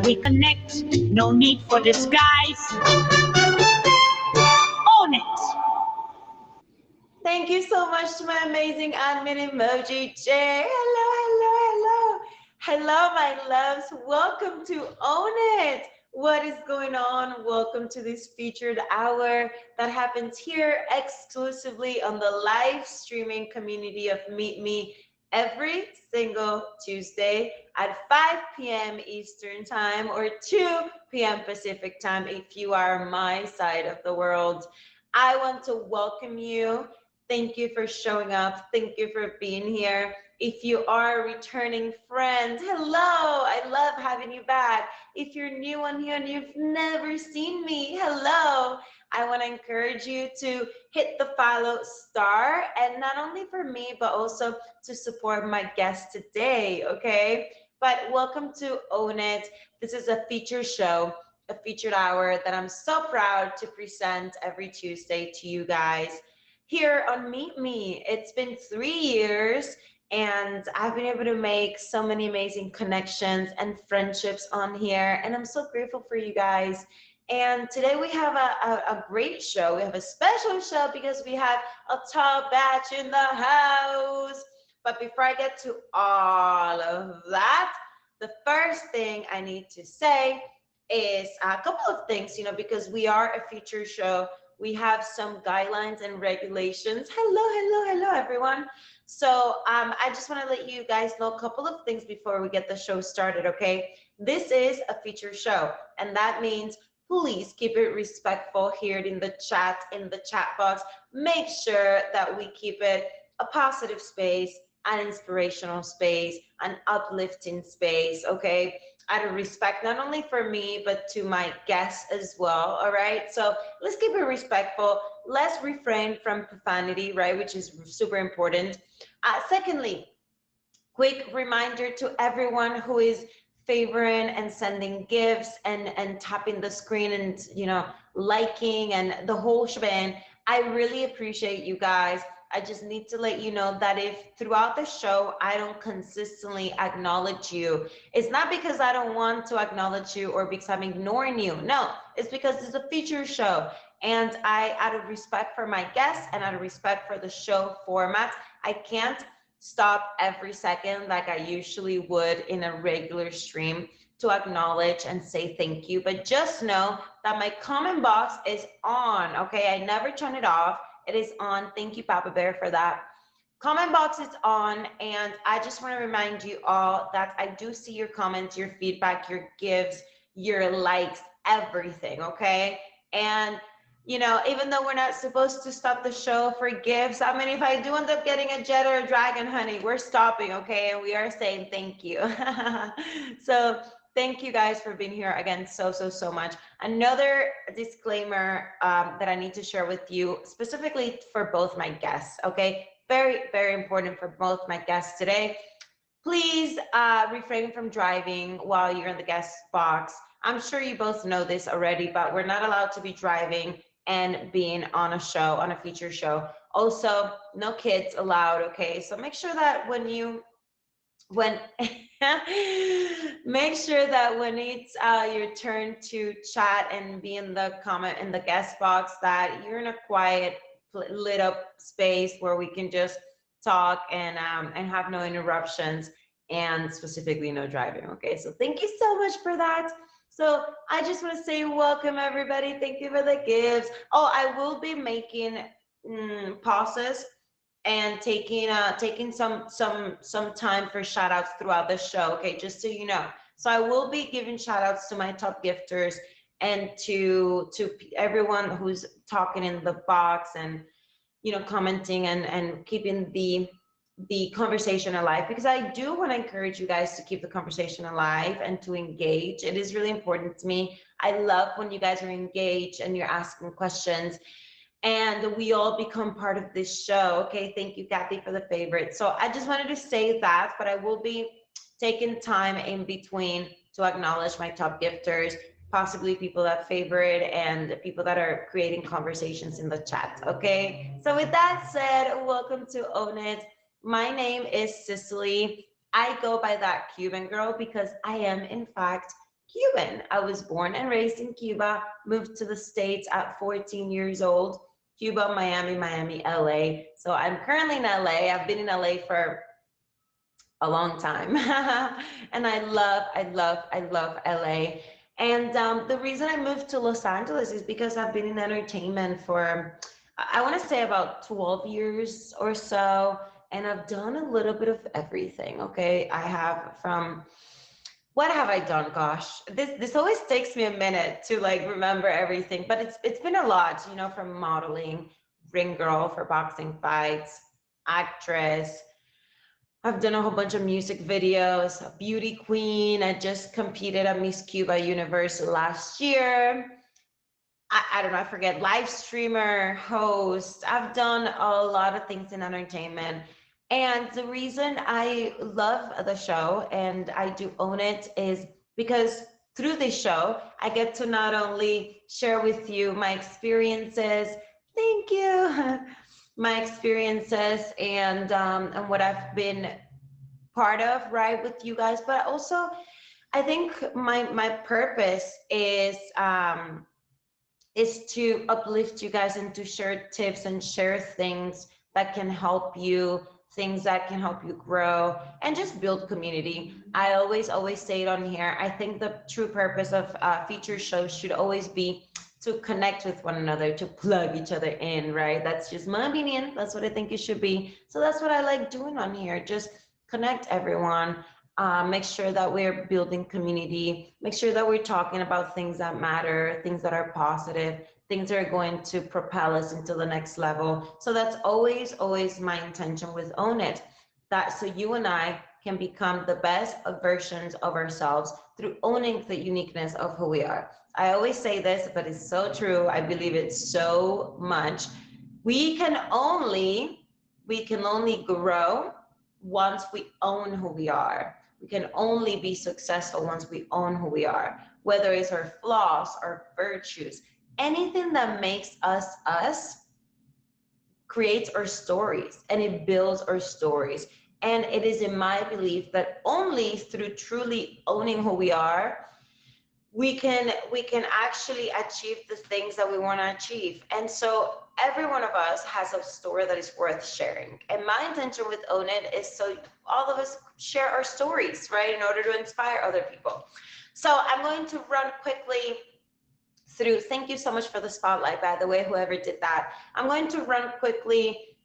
We connect, no need for disguise. Own it. Thank you so much to my amazing admin emoji, Jay. Hello, hello, hello. Hello, my loves. Welcome to Own It. What is going on? Welcome to this featured hour that happens here exclusively on the live streaming community of Meet Me every single Tuesday at 5 p.m. Eastern Time or 2 p.m. Pacific Time if you are my side of the world. I want to welcome you. Thank you for showing up. Thank you for being here. If you are a returning friend, hello. I love having you back. If you're new on here and you've never seen me, hello. I want to encourage you to hit the follow star, and not only for me, but also to support my guest today, okay? But welcome to Own It. This is a feature show, a featured hour that I'm so proud to present every Tuesday to you guys here on Meet Me. It's been 3 years and I've been able to make so many amazing connections and friendships on here. And I'm so grateful for you guys. And today we have a great show. We have a special show because we have a top batch in the house. But before I get to all of that, the first thing I need to say is a couple of things, because we are a feature show. We have some guidelines and regulations. Hello, hello, hello, everyone. So I just want to let you guys know a couple of things before we get the show started, okay? This is a feature show, and that means please keep it respectful here in the chat box. Make sure that we keep it a positive space, an inspirational space, an uplifting space, okay? Out of respect, not only for me, but to my guests as well, all right? So let's keep it respectful. Let's refrain from profanity, right? Which is super important. Secondly, quick reminder to everyone who is favoring and sending gifts and tapping the screen and liking and the whole shebang. I really appreciate you guys. I just need to let you know that if throughout the show I don't consistently acknowledge you, it's not because I don't want to acknowledge you or because I'm ignoring you. No, it's because it's a feature show. And out of respect for my guests and out of respect for the show format, I can't stop every second like I usually would in a regular stream to acknowledge and say thank you. But just know that my comment box is on, okay? I never turn it off. It is on. Thank you, Papa Bear, for that. Comment box is on, and I just want to remind you all that I do see your comments, your feedback, your gives, your likes, everything, okay? And even though we're not supposed to stop the show for gifts, I mean, if I do end up getting a jet or a dragon, honey, we're stopping, okay? And we are saying thank you. So thank you guys for being here again so, so, so much. Another disclaimer that I need to share with you, specifically for both my guests, okay? Very, very important for both my guests today. Please refrain from driving while you're in the guest box. I'm sure you both know this already, but we're not allowed to be driving and being on a show, on a feature show. Also, no kids allowed, okay? So make sure that when make sure that when it's your turn to chat and be in the comment in the guest box, that you're in a quiet lit up space where we can just talk and have no interruptions, and specifically no driving, okay? So thank you so much for that. So I just want to say welcome everybody. Thank you for the gifts. Oh, I will be making pauses and taking some time for shout outs throughout the show, okay? Just so you know. So I will be giving shout outs to my top gifters and to everyone who's talking in the box and commenting and keeping the conversation alive, because I do want to encourage you guys to keep the conversation alive and to engage. It is really important to me. I love when you guys are engaged and you're asking questions and we all become part of this show. Okay, thank you, Kathy, for the favorite. So I just wanted to say that, but I will be taking time in between to acknowledge my top gifters, possibly people that favorite and people that are creating conversations in the chat. Okay, so with that said, welcome to Own It. My name is Cicely. I go by that Cuban girl because I am, in fact, Cuban. I was born and raised in Cuba, moved to the States at 14 years old. Cuba, Miami, Miami, LA. So I'm currently in LA. I've been in LA for a long time. And I love LA. And the reason I moved to Los Angeles is because I've been in entertainment for, I want to say about 12 years or so. And I've done a little bit of everything. Okay. I have from, what have I done? Gosh, this always takes me a minute to like remember everything, but it's been a lot, you know, from modeling, ring girl for boxing fights, actress, I've done a whole bunch of music videos, a beauty queen. I just competed at Miss Cuba Universe last year. I don't know, I forget, live streamer, host. I've done a lot of things in entertainment. And the reason I love the show and I do own it is because through this show, I get to not only share with you my experiences, thank you, my experiences and what I've been part of, right, with you guys, but also I think my purpose is to uplift you guys and to share tips and share things that can help you, things that can help you grow and just build community. I always say it on here. I think the true purpose of feature shows should always be to connect with one another, to plug each other in, right? That's just my opinion. That's what I think it should be. So that's what I like doing on here. Just connect everyone. Make sure that we're building community, make sure that we're talking about things that matter, things that are positive, things that are going to propel us into the next level. So that's always my intention with Own It, that so you and I can become the best versions of ourselves through owning the uniqueness of who we are. I always say this, but it's so true. I believe it so much. We can only grow once we own who we are. We can only be successful once we own who we are, whether it's our flaws, our virtues, anything that makes us us creates our stories and it builds our stories. And it is in my belief that only through truly owning who we are, we can actually achieve the things that we want to achieve. And so every one of us has a story that is worth sharing, and my intention with Own It is so all of us share our stories, right, in order to inspire other people. So I'm going to run quickly through, thank you so much for the spotlight, by the way, whoever did that. I'm going to run quickly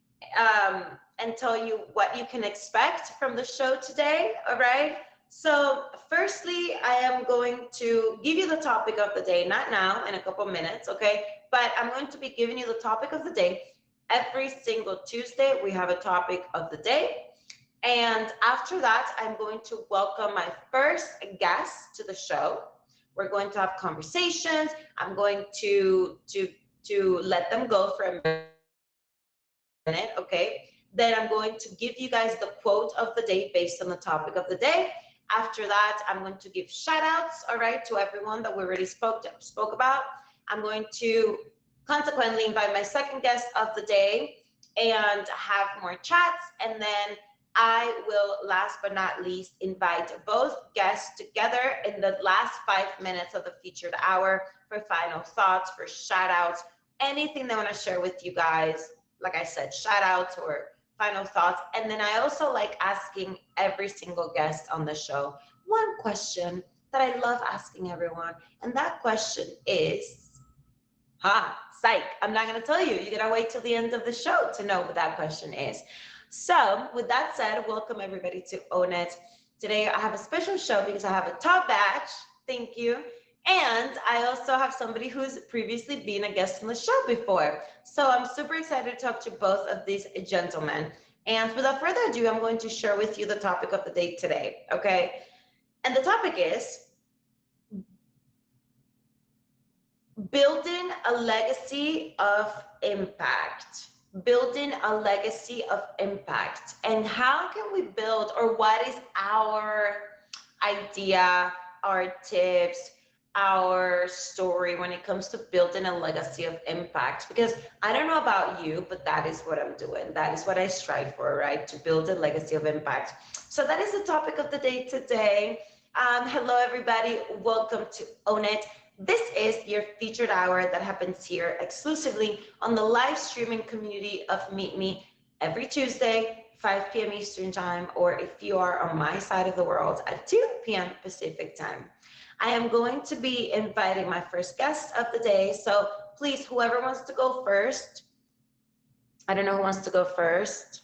and tell you what you can expect from the show today. All right. So firstly, I am going to give you the topic of the day, not now, in a couple minutes, okay? But I'm going to be giving you the topic of the day. Every single Tuesday, we have a topic of the day. And after that, I'm going to welcome my first guest to the show. We're going to have conversations. I'm going to let them go for a minute, okay? Then I'm going to give you guys the quote of the day based on the topic of the day. After that, I'm going to give shout outs, all right, to everyone that we already spoke about. I'm going to consequently invite my second guest of the day and have more chats. And then I will, last but not least, invite both guests together in the last 5 minutes of the featured hour for final thoughts, for shout outs, anything they want to share with you guys. Like I said, shout outs or final thoughts. And then I also like asking every single guest on the show one question that I love asking everyone. And that question is, psych, I'm not going to tell you. You're going to wait till the end of the show to know what that question is. So with that said, welcome everybody to Own It. Today I have a special show because I have a top batch. Thank you. And I also have somebody who's previously been a guest on the show before. So I'm super excited to talk to both of these gentlemen. And without further ado, I'm going to share with you the topic of the day today, okay? And the topic is building a legacy of impact. Building a legacy of impact. And how can we build, or what is our idea, our tips, our story when it comes to building a legacy of impact? Because I don't know about you, but that is what I'm doing. That is what I strive for, right? To build a legacy of impact. So that is the topic of the day today. Hello, everybody. Welcome to Own It. This is your featured hour that happens here exclusively on the live streaming community of Meet Me every Tuesday, 5 p.m. Eastern Time, or if you are on my side of the world, at 2 p.m. Pacific Time. I am going to be inviting my first guest of the day. So please, whoever wants to go first, I don't know who wants to go first.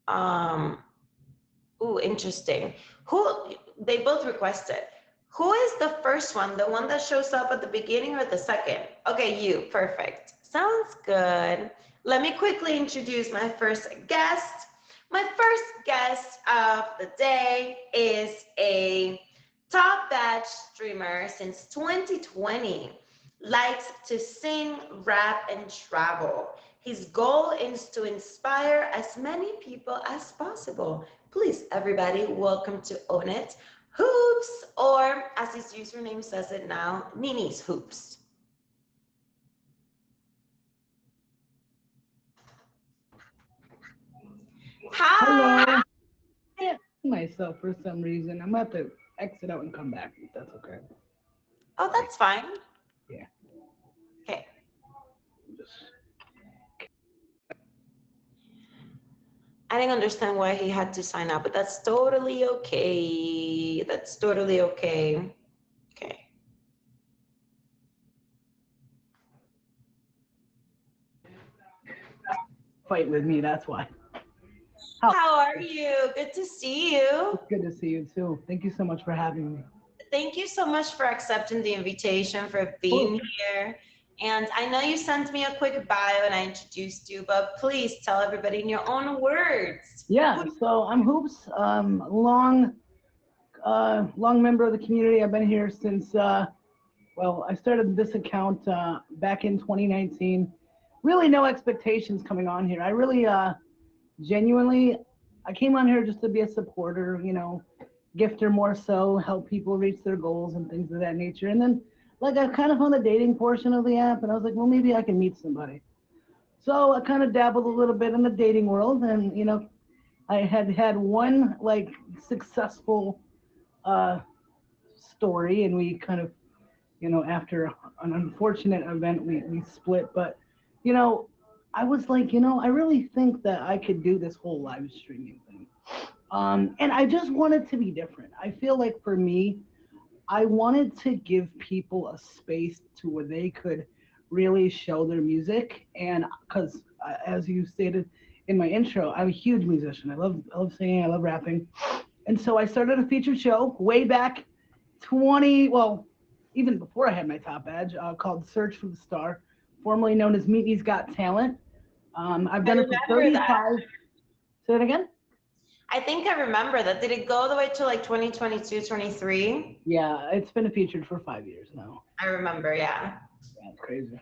Um, Ooh, interesting. Who they both requested. Who is the first one? The one that shows up at the beginning or the second? Okay, you. Perfect. Sounds good. Let me quickly introduce my first guest. My first guest of the day is a top batch streamer since 2020. Likes to sing, rap, and travel. His goal is to inspire as many people as possible. Please, everybody, welcome to Own It Hoops, or as his username says it now, Nini's Hoops. Hi. Hello. I myself for some reason. I'm gonna have to exit out and come back if that's okay. Oh, that's fine. Yeah. Okay. I didn't understand why he had to sign up, but that's totally okay. That's totally okay. Okay. Fight with me, that's why. How are you? Good to see you. It's good to see you too. Thank you so much for having me. Thank you so much for accepting the invitation, for being here. And I know you sent me a quick bio and I introduced you, but please tell everybody in your own words. Yeah, so I'm Hoops, long member of the community. I've been here since well, I started this account back in 2019. Really no expectations coming on here. I really genuinely, I came on here just to be a supporter, gifter more so, help people reach their goals and things of that nature. And then, like, I kind of found the dating portion of the app, and I was like, well, maybe I can meet somebody. So I kind of dabbled a little bit in the dating world, and I had one like successful story, and we kind of, after an unfortunate event, we split. But, I was like, I really think that I could do this whole live streaming thing. And I just wanted to be different. I feel like for me, I wanted to give people a space to where they could really show their music. And because, as you stated in my intro, I'm a huge musician. I love singing. I love rapping. And so I started a featured show way back well, even before I had my top badge, called Search for the Star, formerly known as Meet Me's Got Talent. I've done it for 35. Say it again? I think I remember that. Did it go all the way to like 2022, 23? Yeah, it's been featured for 5 years now. I remember, yeah. Yeah, it's crazy.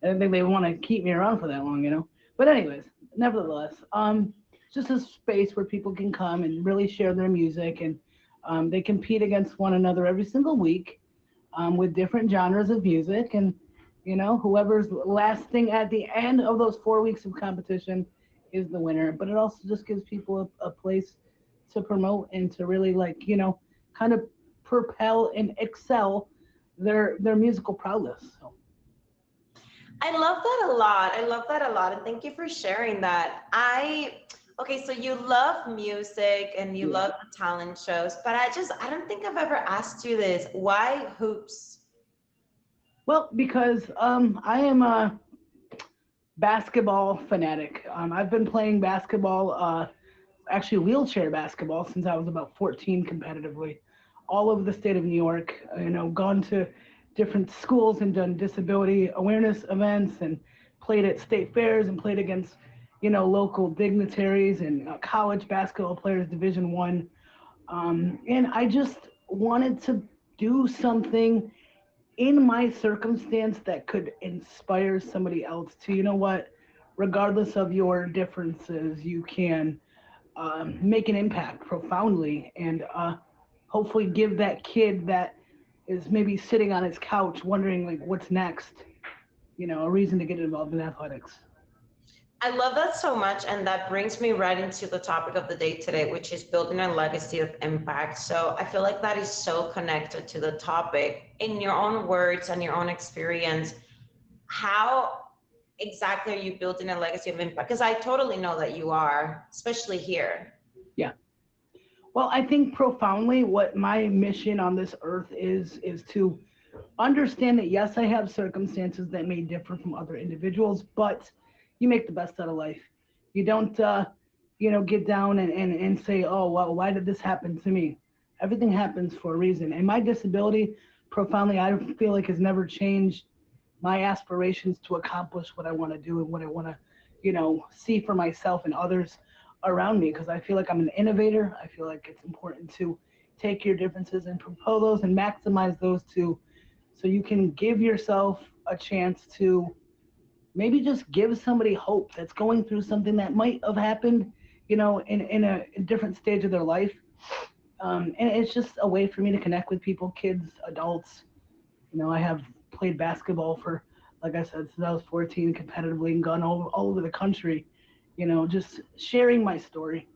I don't think they want to keep me around for that long, But anyways, nevertheless, it's just a space where people can come and really share their music, and they compete against one another every single week with different genres of music. And, whoever's lasting at the end of those 4 weeks of competition is the winner. But it also just gives people a place to promote and to really kind of propel and excel their musical prowess. So. I love that a lot. I love that a lot. And thank you for sharing that. Okay, so you love music and you love the talent shows, but I don't think I've ever asked you this. Why hoops? Well, because I am a basketball fanatic. I've been playing basketball, actually wheelchair basketball, since I was about 14 competitively, all over the state of New York. Gone to different schools and done disability awareness events and played at state fairs and played against, local dignitaries and college basketball players, Division I. And I just wanted to do something in my circumstance that could inspire somebody else to, regardless of your differences, you can make an impact profoundly and hopefully give that kid that is maybe sitting on his couch wondering like what's next, a reason to get involved in athletics. I love that so much. And that brings me right into the topic of the day today, which is building a legacy of impact. So I feel like that is so connected to the topic. In your own words and your own experience, how exactly are you building a legacy of impact? Because I totally know that you are, especially here. Yeah. Well, I think profoundly what my mission on this earth is to understand that yes, I have circumstances that may differ from other individuals, but you make the best out of life. You don't, get down and say, oh, well, why did this happen to me? Everything happens for a reason. And my disability, profoundly, I feel like has never changed my aspirations to accomplish what I want to do and what I want to, see for myself and others around me. Because I feel like I'm an innovator. I feel like it's important to take your differences and propose those and maximize those to so you can give yourself a chance to maybe just give somebody hope that's going through something that might have happened, in a different stage of their life. And it's just a way for me to connect with people, kids, adults. I have played basketball for, like I said, since I was 14 competitively and gone all over the country, just sharing my story.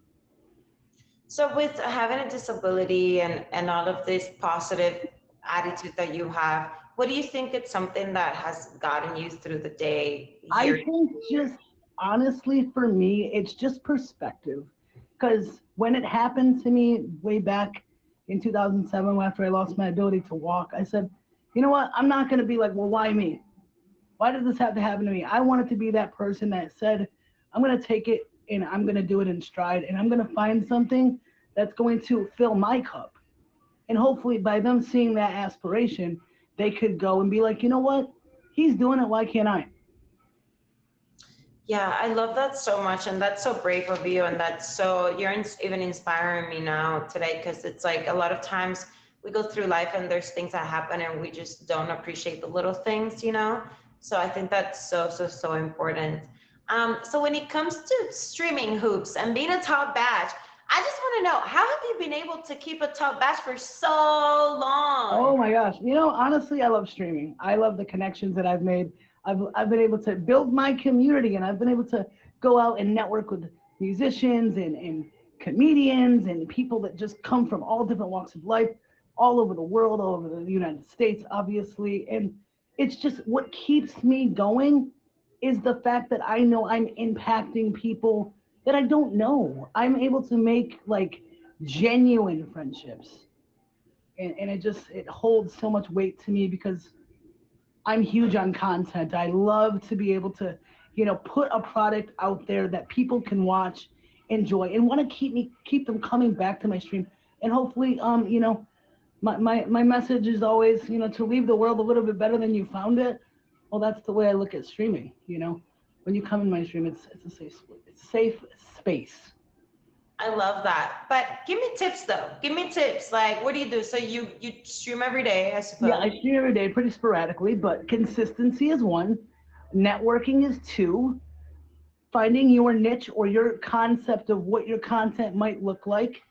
So with having a disability and all of this positive attitude that you have, what do you think it's something that has gotten you through the day I year think to year? just honestly for me, it's just perspective. Because when it happened to me way back in 2007, after I lost my ability to walk, I said, you know what? I'm not going to be like, well, why me? Why did this have to happen to me? I wanted to be that person that said, I'm going to take it and I'm going to do it in stride and I'm going to find something that's going to fill my cup. And hopefully, by them seeing that aspiration, they could go and be like, you know what? He's doing it. Why can't I? Yeah, I love that so much. And that's so brave of you. And that's so, you're even inspiring me now today because it's like a lot of times we go through life and there's things that happen and we just don't appreciate the little things, you know? So I think that's so, so, so important. So when it comes to streaming hoops and being a top badge, I just want to know how have you been able to keep a top badge for so long? Oh my gosh. Honestly, I love streaming. I love the connections that I've made. I've been able to build my community and I've been able to go out and network with musicians and comedians and people that just come from all different walks of life, all over the world, all over the United States, obviously. And it's just what keeps me going is the fact that I know I'm impacting people that I don't know. I'm able to make like genuine friendships and it holds so much weight to me because I'm huge on content. I love to be able to, put a product out there that people can watch, enjoy, and want to keep them coming back to my stream. And hopefully, my message is always, to leave the world a little bit better than you found it. Well, that's the way I look at streaming. When you come in my stream, it's a safe space. I love that. But give me tips though. Give me tips. Like, what do you do? So you stream every day, I Yeah, suppose. I stream every day pretty sporadically, but consistency is one, networking is two, finding your niche or your concept of what your content might look like,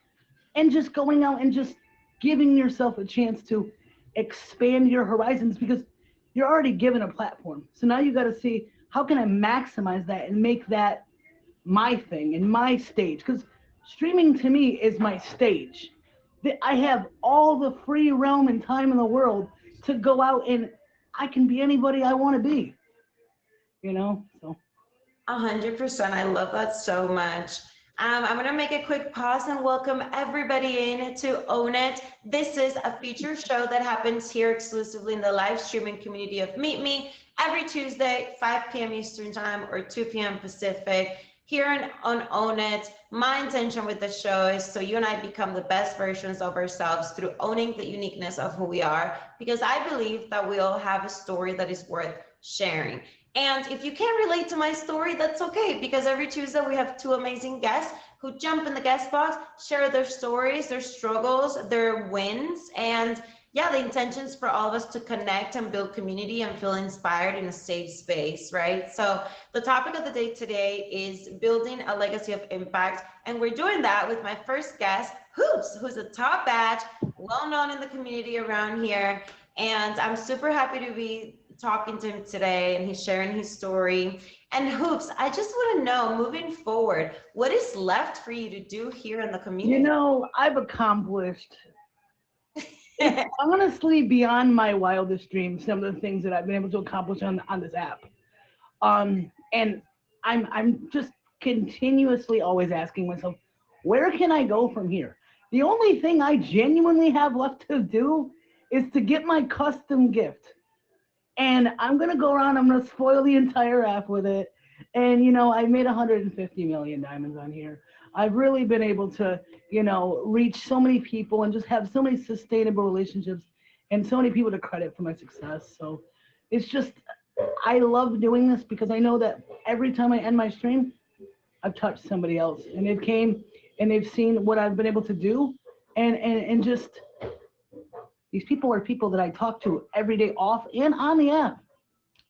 and just going out and just giving yourself a chance to expand your horizons because you're already given a platform. So now you got to see how can I maximize that and make that my thing and my stage because streaming to me is my stage. I have all the free realm and time in the world to go out and I can be anybody I want to be, So 100%. I love that so much. I'm going to make a quick pause and welcome everybody in to Own It. This is a feature show that happens here exclusively in the live streaming community of Meet Me every Tuesday, 5 p.m. Eastern Time or 2 p.m. Pacific. Here on Own It, my intention with the show is so you and I become the best versions of ourselves through owning the uniqueness of who we are, because I believe that we all have a story that is worth sharing. And if you can't relate to my story, that's okay, because every Tuesday we have two amazing guests who jump in the guest box, share their stories, their struggles, their wins, and yeah, the intentions for all of us to connect and build community and feel inspired in a safe space, right? So the topic of the day today is building a legacy of impact. And we're doing that with my first guest, Hoops, who's a top badge, well known in the community around here. And I'm super happy talking to him today, and he's sharing his story. And Hoops, I just want to know, moving forward, what is left for you to do here in the community? You know, I've accomplished, it's honestly beyond my wildest dreams, some of the things that I've been able to accomplish on this app. And I'm just continuously always asking myself, where can I go from here? The only thing I genuinely have left to do is to get my custom gift. And I'm gonna go around, I'm gonna spoil the entire app with it. And you know, I made 150 million diamonds on here. I've really been able to, you know, reach so many people and just have so many sustainable relationships and so many people to credit for my success. So it's just, I love doing this because I know that every time I end my stream, I've touched somebody else, and they've came and they've seen what I've been able to do. And just, these people are people that I talk to every day off and on the app,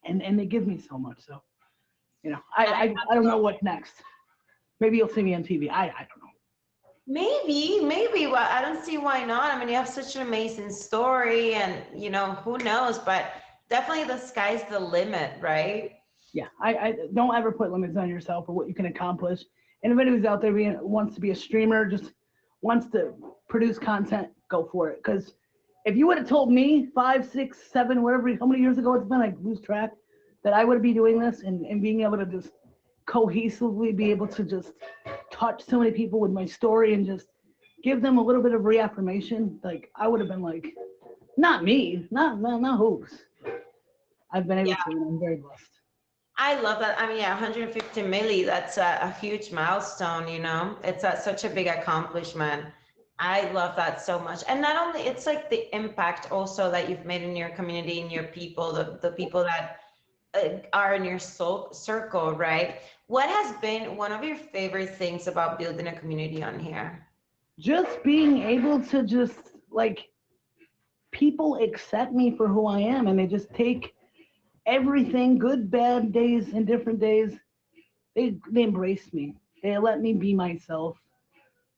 and they give me so much. So, you know, I don't know what's next. Maybe you'll see me on TV. I don't know. Maybe. Well, I don't see why not. I mean, you have such an amazing story, and you know, who knows? But definitely, the sky's the limit, right? Yeah, I don't ever put limits on yourself or what you can accomplish. Anybody who's out there wants to be a streamer, just wants to produce content, go for it. Because if you would have told me 5, 6, 7, whatever, how many years ago it's been, I lose track, that I would be doing this and being able to just cohesively be able to just touch so many people with my story and just give them a little bit of reaffirmation, like I would have been like, not me, not Hoops. I've been able to, and I'm very blessed. I love that. I mean, yeah, 150 milli, that's a huge milestone, you know, it's such a big accomplishment. I love that so much. And not only, it's like the impact also that you've made in your community, in your people, the people that are in your circle, right? What has been one of your favorite things about building a community on here? Just being able to just, like, people accept me for who I am, and they just take everything, good, bad days, and different days. They embrace me. They let me be myself,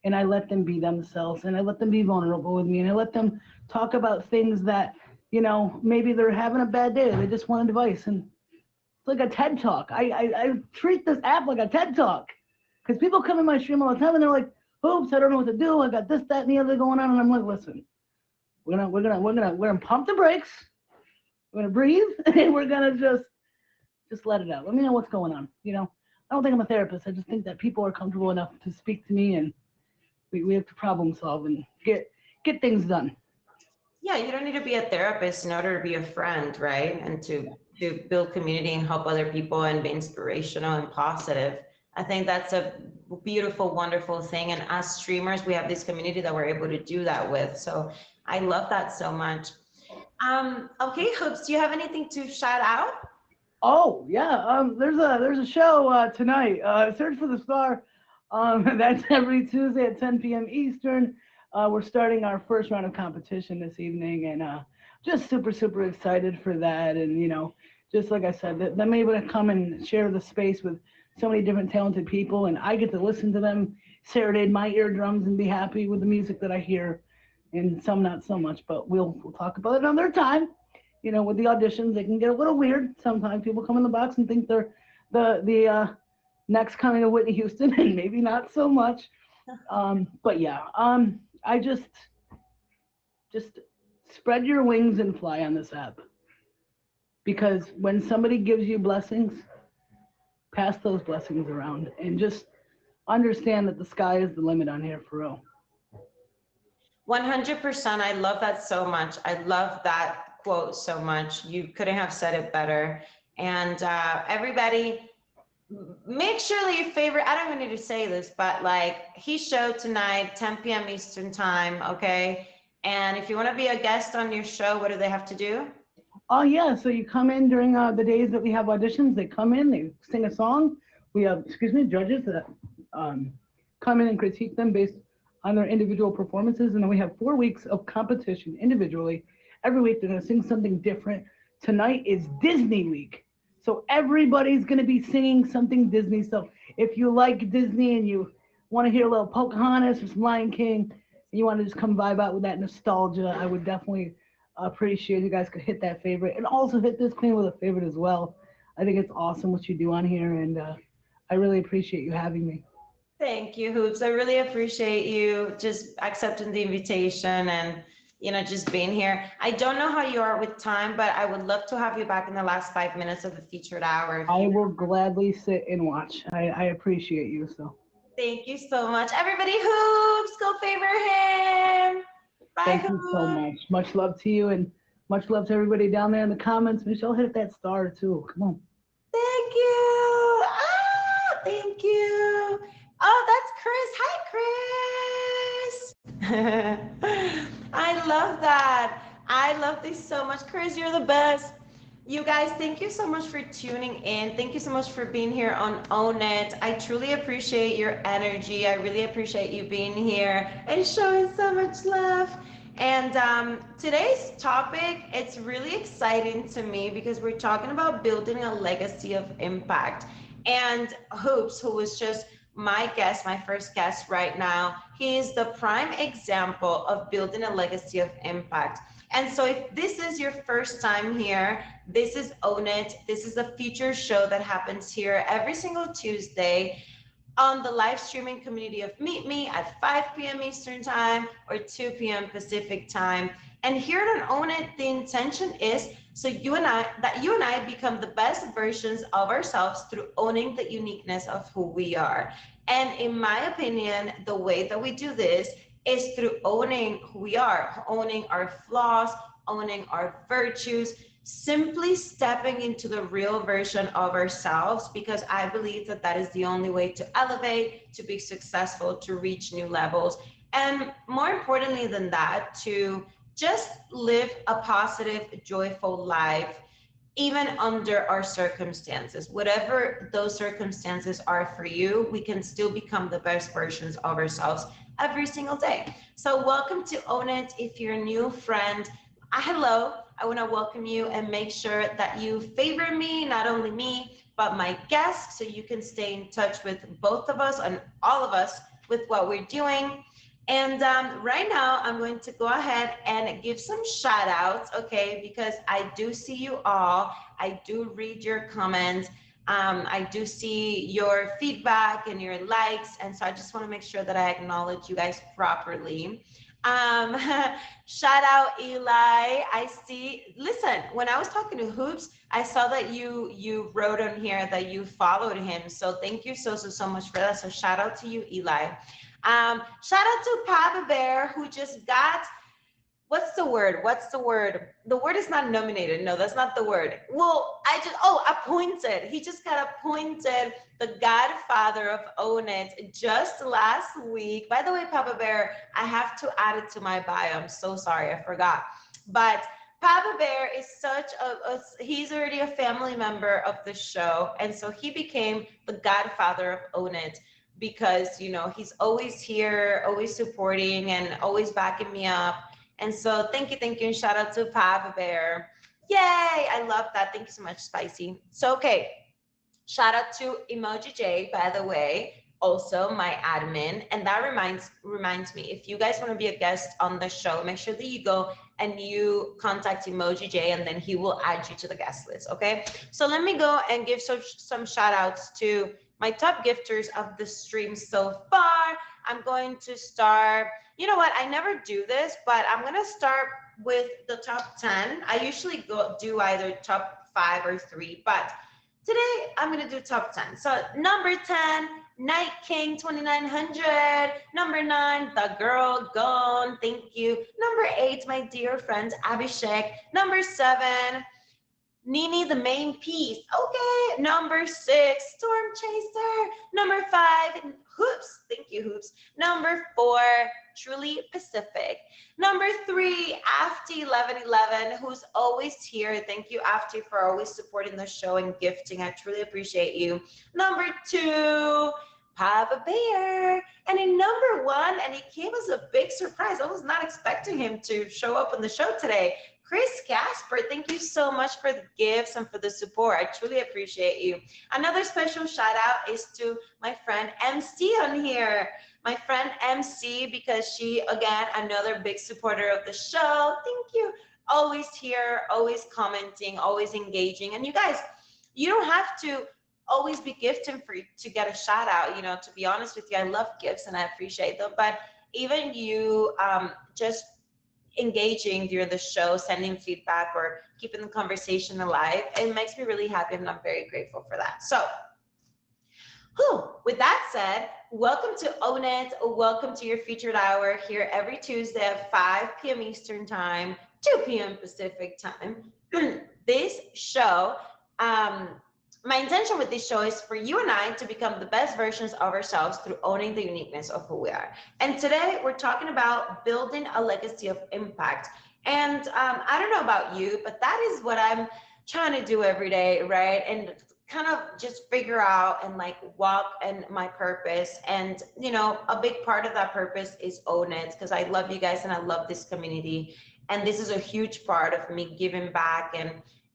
and I let them be themselves, and I let them be vulnerable with me, and I let them talk about things that, you know, maybe they're having a bad day, they just want advice, and it's like a TED Talk. I treat this app like a TED Talk, because people come in my stream all the time, and they're like, "Oops, I don't know what to do. I got this, that, and the other going on," and I'm like, "Listen, we're gonna pump the brakes. We're gonna breathe, and we're gonna just let it out. Let me know what's going on. You know, I don't think I'm a therapist. I just think that people are comfortable enough to speak to me, and we have to problem solve and get things done." Yeah, you don't need to be a therapist in order to be a friend, right? And to build community and help other people and be inspirational and positive. I think that's a beautiful, wonderful thing. And as streamers, we have this community that we're able to do that with. So I love that so much. Okay, Hoops, do you have anything to shout out? Oh yeah, there's a show tonight. Search for the Star. That's every Tuesday at 10 p.m. Eastern. We're starting our first round of competition this evening, and just super excited for that. And you know, just like I said, that I'm able to come and share the space with so many different talented people, and I get to listen to them serenade my eardrums and be happy with the music that I hear. And some not so much, but we'll talk about it another time. You know, with the auditions, they can get a little weird. Sometimes people come in the box and think they're the next coming of Whitney Houston, and maybe not so much. But yeah, I just spread your wings and fly on this app. Because when somebody gives you blessings, pass those blessings around and just understand that the sky is the limit on here for real. 100%. I love that so much. I love that quote so much. You couldn't have said it better. And everybody, make sure that your favorite, I don't even need to say this, but like his show tonight, 10 p.m. Eastern time, okay? And if you want to be a guest on your show, what do they have to do? Oh yeah, so you come in during the days that we have auditions. They come in, they sing a song. We have, judges that come in and critique them based on their individual performances, and then we have 4 weeks of competition individually. Every week they're gonna sing something different. Tonight is Disney week, so everybody's gonna be singing something Disney. So if you like Disney and you want to hear a little Pocahontas or some Lion King, and you want to just come vibe out with that nostalgia, I would definitely Appreciate you guys could hit that favorite and also hit this queen with a favorite as well. I think it's awesome what you do on here, and I really appreciate you having me. Thank you, Hoops. I really appreciate you just accepting the invitation and just being here. I don't know how you are with time, but I would love to have you back in the last 5 minutes of the featured hour. If I you will gladly sit and watch. I appreciate you so. Thank you so much. Everybody, Hoops, go favor him. Bye, Thank you so Hoops. much. Much love to you and much love to everybody down there in the comments. Michelle, hit that star too. Come on. Thank you. Thank you. Oh, that's Chris. Hi, Chris. I love that. I love this so much. Chris, you're the best. You guys, thank you so much for tuning in. Thank you so much for being here on Own It. I truly appreciate your energy. I really appreciate you being here and showing so much love. And today's topic, it's really exciting to me because we're talking about building a legacy of impact. And Hoops, who was just my guest, my first guest right now, he is the prime example of building a legacy of impact. And so if this is your first time here, this is Own It. This is a feature show that happens here every single Tuesday on the live streaming community of Meet Me at 5 p.m. Eastern Time or 2 p.m. Pacific Time. And here at Own It, the intention is so you and I become the best versions of ourselves through owning the uniqueness of who we are. And in my opinion, the way that we do this is through owning who we are, owning our flaws, owning our virtues, simply stepping into the real version of ourselves, because I believe that that is the only way to elevate, to be successful, to reach new levels. And more importantly than that, to just live a positive, joyful life, even under our circumstances. Whatever those circumstances are for you, we can still become the best versions of ourselves every single day. So welcome to Own It. If you're a new friend, hello, I want to welcome you and make sure that you favor me, not only me, but my guests, so you can stay in touch with both of us and all of us with what we're doing. And right now, I'm going to go ahead and give some shout outs, okay, because I do see you all. I do read your comments. I do see your feedback and your likes. And so I just want to make sure that I acknowledge you guys properly. Shout out Eli. I see. Listen, when I was talking to Hoops, I saw that you wrote on here that you followed him. So thank you so much for that. So shout out to you, Eli. Shout out to Papa Bear, who just got, what's the word? The word is not nominated. No, that's not the word. Well, appointed. He just got appointed the godfather of Own It just last week. By the way, Papa Bear, I have to add it to my bio. I'm so sorry, I forgot. But Papa Bear is he's already a family member of the show. And so he became the godfather of Own It, because he's always here, always supporting and always backing me up. And so thank you, and shout out to Papa Bear. Yay, I love that. Thank you so much, Spicy. So okay, shout out to Emoji J, by the way, also my admin. And that reminds me, if you guys want to be a guest on the show, make sure that you go and you contact Emoji J, and then he will add you to the guest list. Okay, so let me go and give some shout outs to my top gifters of the stream so far. I'm going to start, you know what, I never do this, but I'm going to start with the top 10. I usually do either top 5 or 3, but today I'm going to do top 10. So number 10, Night King 2900. Number 9, The Girl Gone. Thank you. Number 8, my dear friend Abhishek. Number 7, Nini the Main Piece. Okay. Number 6, Storm Chaser. Number 5, Hoops. Thank you, Hoops. Number 4, Truly Pacific. Number 3, Afti 1111, who's always here. Thank you, Afti, for always supporting the show and gifting. I truly appreciate you. Number 2, Papa Bear. And in number 1, and he came as a big surprise. I was not expecting him to show up on the show today. Chris Casper, thank you so much for the gifts and for the support. I truly appreciate you. Another special shout out is to my friend MC on here. My friend MC, because she, again, another big supporter of the show. Thank you. always here, always commenting, always engaging. And you guys, you don't have to always be gifting for you to get a shout out. To be honest with you, I love gifts and I appreciate them. But even you just engaging during the show, sending feedback or keeping the conversation alive, it makes me really happy and I'm very grateful for that. So with that said, welcome to Own It. Welcome to your featured hour here every Tuesday at 5 p.m. Eastern Time, 2 p.m. Pacific Time. This show, my intention with this show is for you and I to become the best versions of ourselves through owning the uniqueness of who we are. And today we're talking about building a legacy of impact. And I don't know about you, but that is what I'm trying to do every day, right? And kind of just figure out and like walk in my purpose. And a big part of that purpose is Own It, because I love you guys and I love this community, and this is a huge part of me giving back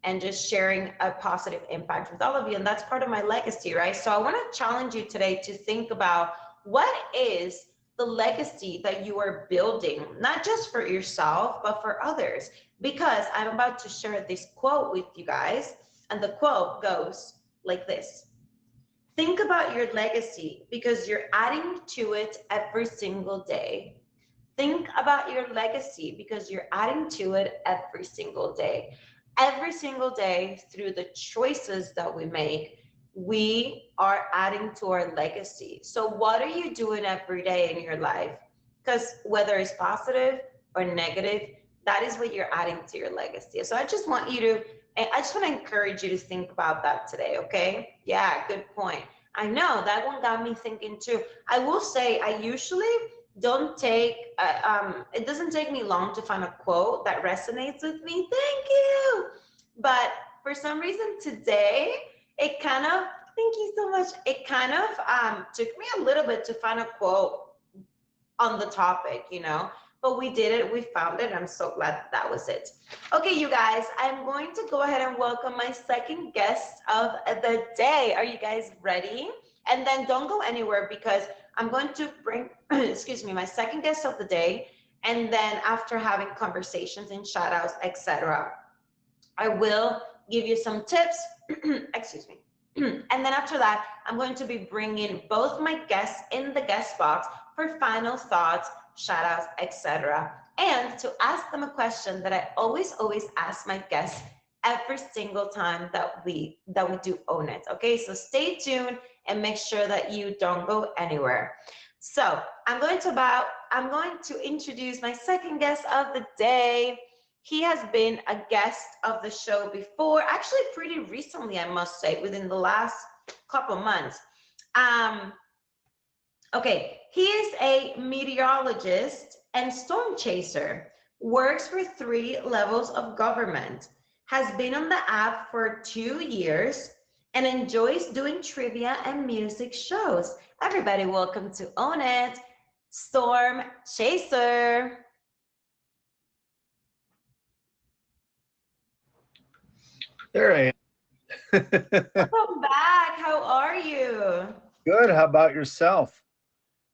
and just sharing a positive impact with all of you, and that's part of my legacy, right? So I want to challenge you today to think about what is the legacy that you are building, not just for yourself but for others, because I'm about to share this quote with you guys, and the quote goes like this: think about your legacy because you're adding to it every single day. Think about your legacy because you're adding to it every single day. Every single day, through the choices that we make, we are adding to our legacy. So what are you doing every day in your life? Because whether it's positive or negative, that is what you're adding to your legacy. So I just want to encourage you to think about that today, okay? Yeah, good point. I know that one got me thinking too. I will say I usually don't take, it doesn't take me long to find a quote that resonates with me. Thank you. But for some reason today, it kind of, thank you so much. It kind of took me a little bit to find a quote on the topic, but we did it, we found it. I'm so glad that was it. Okay, you guys, I'm going to go ahead and welcome my second guest of the day. Are you guys ready? And then don't go anywhere, because I'm going to bring, excuse me, my second guest of the day. And then after having conversations and shout outs, etc., I will give you some tips, excuse me. And then after that, I'm going to be bringing both my guests in the guest box for final thoughts, shout outs, etc., and to ask them a question that I always ask my guests every single time that we do Own It. Okay, so stay tuned and make sure that you don't go anywhere. So I'm going to introduce my second guest of the day. He has been a guest of the show before, actually pretty recently, I must say, within the last couple months. Okay, he is a meteorologist and storm chaser, works for 3 levels of government, has been on the app for 2 years, and enjoys doing trivia and music shows. Everybody, welcome to Own It, Storm Chaser. There I am. Welcome back. How are you? Good. How about yourself?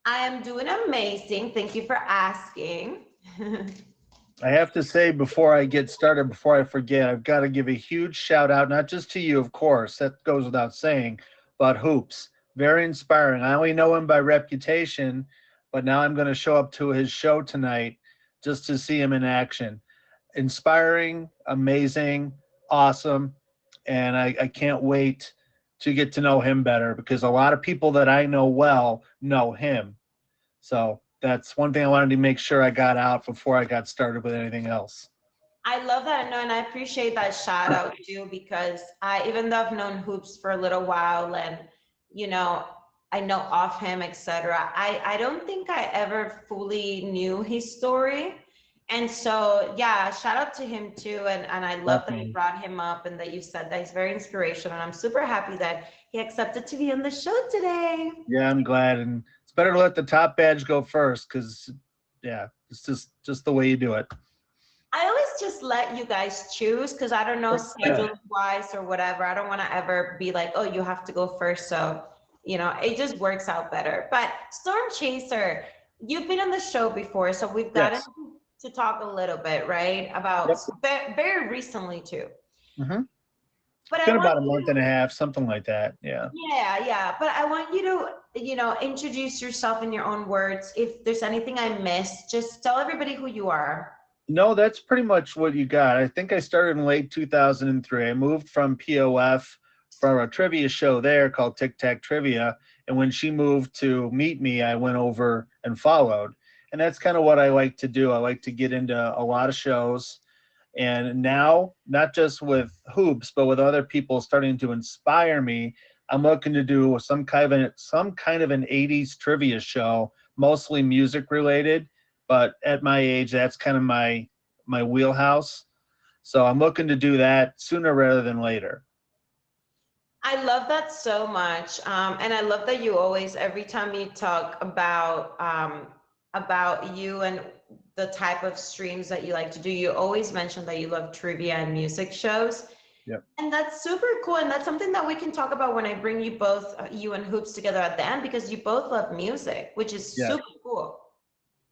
I am doing amazing. Thank you for asking. I have to say, before I get started, before I forget, I've got to give a huge shout out, not just to you, of course, that goes without saying, but Hoops. Very inspiring. I only know him by reputation, but now I'm going to show up to his show tonight just to see him in action. Inspiring, amazing, awesome, and I can't wait to get to know him better, because a lot of people that I know well know him. So that's one thing I wanted to make sure I got out before I got started with anything else. I love that, and I appreciate that shout out too, because even though I've known Hoops for a little while, and I know of him, etc., I don't think I ever fully knew his story. And so, yeah, shout out to him too. And I love that you brought him up and that you said that he's very inspirational. And I'm super happy that he accepted to be on the show today. Yeah, I'm glad. And it's better to let the top badge go first, because, yeah, it's just the way you do it. I always just let you guys choose, because I don't know, schedule-wise or whatever. I don't want to ever be like, oh, you have to go first. So, it just works out better. But Storm Chaser, you've been on the show before, so we've gotten to talk a little bit, right? About Yep. very recently too. Mm-hmm. But It's I been want about a you month and a half, something like that. Yeah. yeah. But I want you to, introduce yourself in your own words. If there's anything I missed, just tell everybody who you are. No, that's pretty much what you got. I think I started in late 2003. I moved from POF from a trivia show there called Tic Tac Trivia. And when she moved to Meet Me, I went over and followed. And that's kind of what I like to do. I like to get into a lot of shows. And now, not just with hoops, but with other people starting to inspire me, I'm looking to do some kind of an 80s trivia show, mostly music related. But at my age, that's kind of my wheelhouse. So I'm looking to do that sooner rather than later. I love that so much. And I love that you always, every time you talk about you and the type of streams that you like to do, you always mention that you love trivia and music shows. Yep. And that's super cool. And that's something that we can talk about when I bring you both, you and Hoops together at the end, because you both love music, which is Yeah. super cool.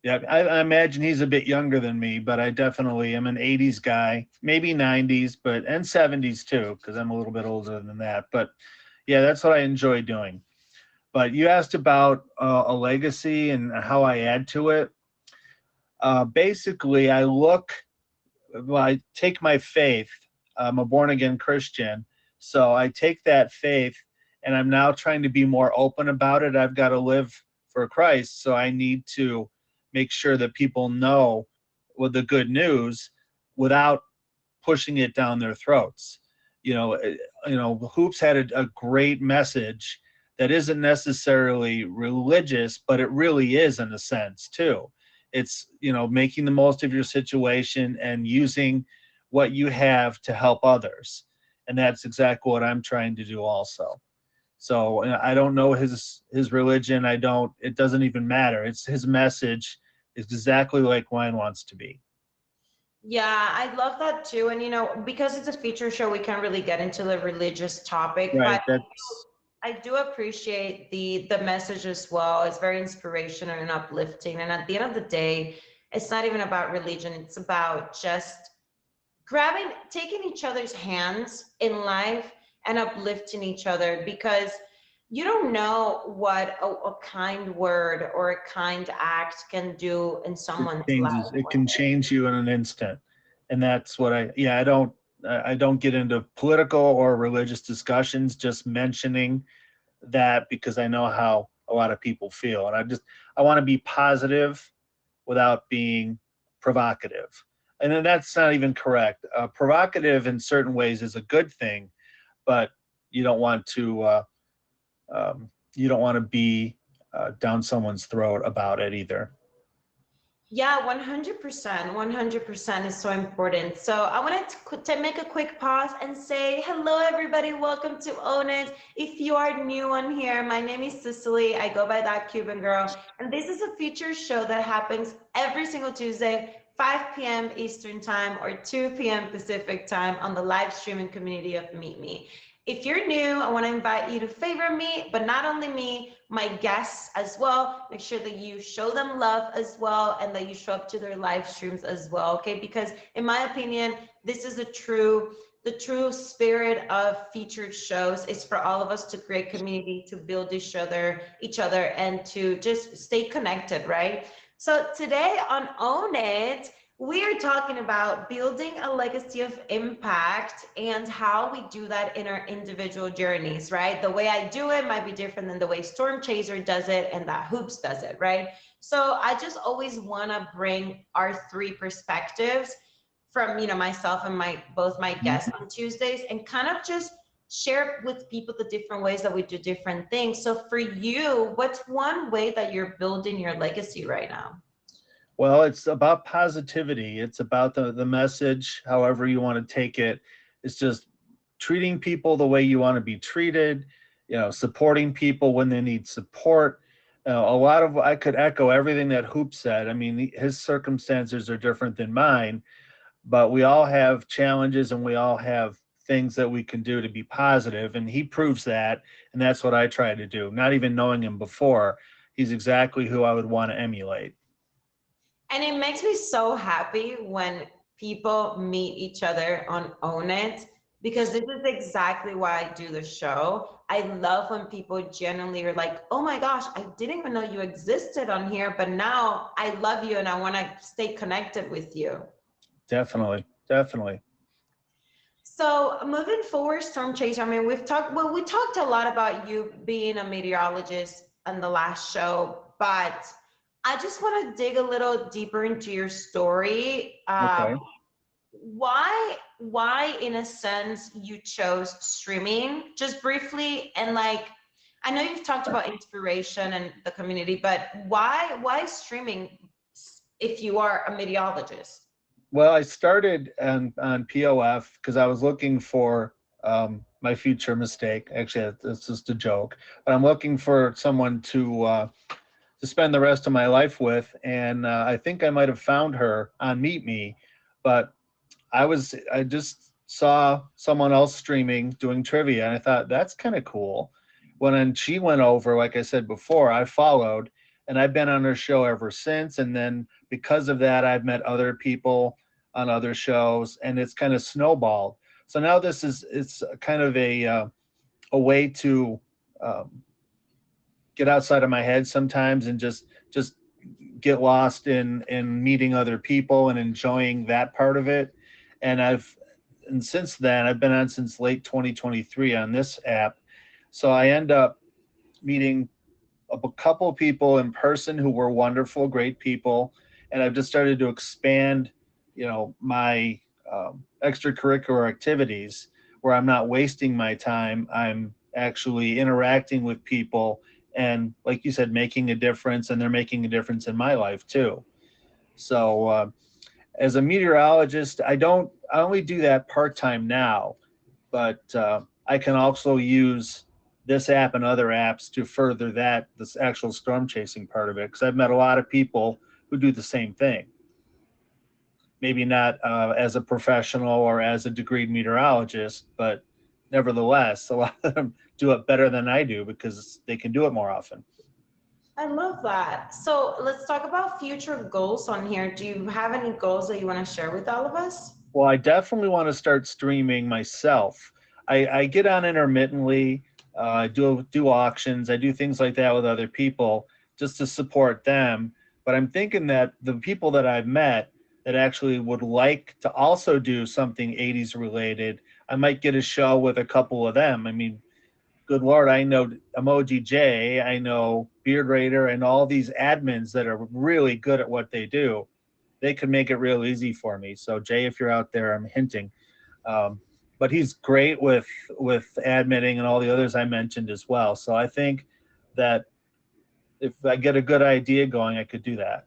Yeah, I imagine he's a bit younger than me, but I definitely am an 80s guy, maybe 90s, but and 70s too, because I'm a little bit older than that. But yeah, that's what I enjoy doing. But you asked about a legacy and how I add to it. Basically, I take my faith. I'm a born again Christian. So I take that faith and I'm now trying to be more open about it. I've got to live for Christ. So I need to make sure that people know with the good news without pushing it down their throats. Hoops had a great message that isn't necessarily religious, but it really is in a sense too. It's, making the most of your situation and using what you have to help others. And that's exactly what I'm trying to do also. So I don't know his religion. It doesn't even matter. It's his message is exactly like mine wants to be. Yeah, I love that too. And because it's a feature show, we can't really get into the religious topic, but Right. That's I do appreciate the message as well. It's very inspirational and uplifting. And at the end of the day, it's not even about religion. It's about just taking each other's hands in life and uplifting each other, because you don't know what a kind word or a kind act can do in someone's life. it can change you in an instant. And that's what I don't get into political or religious discussions, just mentioning that because I know how a lot of people feel. And I want to be positive without being provocative. And then that's not even correct. Provocative in certain ways is a good thing, but you don't want to be down someone's throat about it either. Yeah, 100%. 100% is so important. So I wanted to make a quick pause and say, hello, everybody. Welcome to Own It. If you are new on here, my name is Cicely. I go by That Cuban Girl. And this is a feature show that happens every single Tuesday, 5 p.m. Eastern Time or 2 p.m. Pacific Time on the live streaming community of Meet Me. If you're new, I want to invite you to favor me, but not only me, my guests as well. Make sure that you show them love as well and that you show up to their live streams as well, okay? Because in my opinion, this is the true spirit of featured shows. It's for all of us to create community, to build each other, and to just stay connected, right? So today on Own It, we are talking about building a legacy of impact and how we do that in our individual journeys, right? The way I do it might be different than the way Storm Chaser does it and that Hoops does it, right? So I just always want to bring our three perspectives from, myself and both my guests on Tuesdays, and kind of just share with people the different ways that we do different things. So for you, what's one way that you're building your legacy right now? Well, it's about positivity. It's about the message, however you want to take it. It's just treating people the way you want to be treated, supporting people when they need support. I could echo everything that Hoop said. I mean, his circumstances are different than mine, but we all have challenges and we all have things that we can do to be positive. And he proves that. And that's what I try to do. Not even knowing him before, he's exactly who I would want to emulate. And it makes me so happy when people meet each other on Own It, because this is exactly why I do the show. I love when people genuinely are like, oh my gosh, I didn't even know you existed on here, but now I love you and I want to stay connected with you. Definitely, definitely. So moving forward, Storm Chaser, I mean, we talked a lot about you being a meteorologist on the last show, but I just want to dig a little deeper into your story. Okay. Why, in a sense, you chose streaming, just briefly, and like, I know you've talked about inspiration and the community, but why streaming if you are a meteorologist? Well, I started on POF because I was looking for my future mistake. Actually, that's just a joke. But I'm looking for someone to spend the rest of my life with, and I think I might have found her on Meet Me, but I just saw someone else streaming doing trivia, and I thought that's kind of cool. When she went over, like I said before, I followed, and I've been on her show ever since. And then because of that, I've met other people on other shows, and it's kind of snowballed. So now it's kind of a way to um, get outside of my head sometimes and just get lost in meeting other people and enjoying that part of it. And since then I've been on since late 2023 on this app. So I end up meeting a couple people in person who were wonderful, great people, and I've just started to expand, my extracurricular activities where I'm not wasting my time. I'm actually interacting with people and, like you said, making a difference, and they're making a difference in my life too. So as a meteorologist, I only do that part time now, but I can also use this app and other apps to further this actual storm chasing part of it, because I've met a lot of people who do the same thing. Maybe not as a professional or as a degreed meteorologist, but nevertheless, a lot of them do it better than I do because they can do it more often. I love that. So let's talk about future goals on here. Do you have any goals that you want to share with all of us? Well, I definitely want to start streaming myself. I get on intermittently, do auctions, I do things like that with other people just to support them. But I'm thinking that the people that I've met that actually would like to also do something 80s related, I might get a show with a couple of them. I mean, good Lord, I know Emoji J, I know Beard Raider, and all these admins that are really good at what they do. They could make it real easy for me. So Jay, if you're out there, I'm hinting. Um, but he's great with admitting and all the others I mentioned as well. So I think that if I get a good idea going, I could do that.